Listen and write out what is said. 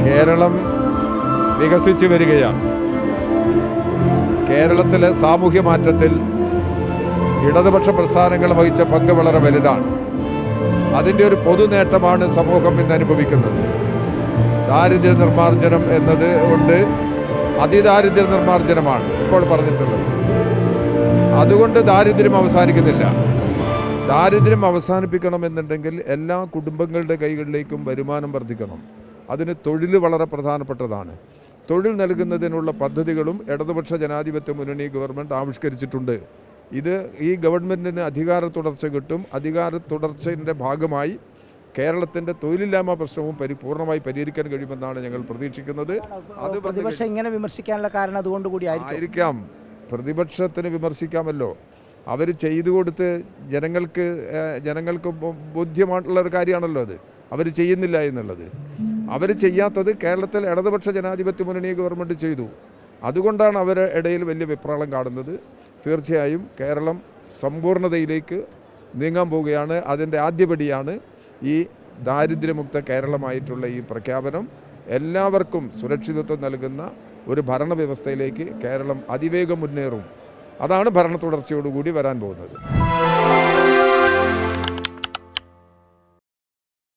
കേരളം വികസിച്ചു വരികയാണ്. കേരളത്തിലെ സാമൂഹ്യ മാറ്റത്തിൽ ഇടതുപക്ഷ പ്രസ്ഥാനങ്ങൾ വഹിച്ച പങ്ക് വളരെ വലുതാണ്. അതിൻ്റെ ഒരു പൊതു നേട്ടമാണ് സമൂഹം ഇന്ന് അനുഭവിക്കുന്നത്. ദാരിദ്ര്യ നിർമ്മാർജ്ജനം എന്നത് കൊണ്ട് അതിദാരിദ്ര്യ നിർമ്മാർജ്ജനമാണ് ഇപ്പോൾ പറഞ്ഞിട്ടുള്ളത്. അതുകൊണ്ട് ദാരിദ്ര്യം അവസാനിക്കുന്നില്ല. ദാരിദ്ര്യം അവസാനിപ്പിക്കണമെന്നുണ്ടെങ്കിൽ എല്ലാ കുടുംബങ്ങളുടെ കൈകളിലേക്കും വരുമാനം വർദ്ധിക്കണം. അതിന് തൊഴിൽ വളരെ പ്രധാനപ്പെട്ടതാണ്. തൊഴിൽ നൽകുന്നതിനുള്ള പദ്ധതികളും ഇടതുപക്ഷ ജനാധിപത്യ മുന്നണി ഗവൺമെൻറ് ആവിഷ്കരിച്ചിട്ടുണ്ട്. ഇത് ഈ ഗവൺമെൻറ്റിന് അധികാര തുടർച്ച കിട്ടും. അധികാര തുടർച്ചയുടെ ഭാഗമായി കേരളത്തിൻ്റെ തൊഴിലില്ലായ്മ പ്രശ്നവും പൂർണ്ണമായി പരിഹരിക്കാൻ കഴിയുമെന്നാണ് ഞങ്ങൾ പ്രതീക്ഷിക്കുന്നത്. അത് പ്രതിപക്ഷം ഇങ്ങനെ വിമർശിക്കാനുള്ള കാരണം അതുകൊണ്ടുകൂടി ആയിരിക്കാം. പ്രതിപക്ഷത്തിന് വിമർശിക്കാമല്ലോ. അവർ ചെയ്തു കൊടുത്ത് ജനങ്ങൾക്ക് ബോധ്യമായിട്ടുള്ള ഒരു കാര്യമാണല്ലോ അത്. അവർ ചെയ്യുന്നില്ല എന്നുള്ളത്. അവർ ചെയ്യാത്തത് കേരളത്തിൽ ഇടതുപക്ഷ ജനാധിപത്യ മുന്നണി ഗവൺമെൻറ് ചെയ്തു. അതുകൊണ്ടാണ് അവരുടെ ഇടയിൽ വലിയ വെപ്രാളം കാണുന്നത്. തീർച്ചയായും കേരളം സമ്പൂർണ്ണതയിലേക്ക് നീങ്ങാൻ പോവുകയാണ്. അതിൻ്റെ ആദ്യപടിയാണ് ഈ ദാരിദ്ര്യമുക്ത കേരളമായിട്ടുള്ള ഈ പ്രഖ്യാപനം. എല്ലാവർക്കും സുരക്ഷിതത്വം നൽകുന്ന ഒരു ഭരണവ്യവസ്ഥയിലേക്ക് കേരളം അതിവേഗം മുന്നേറും. അതാണ് ഭരണ തുടർച്ചയോടുകൂടി വരാൻ പോകുന്നത്.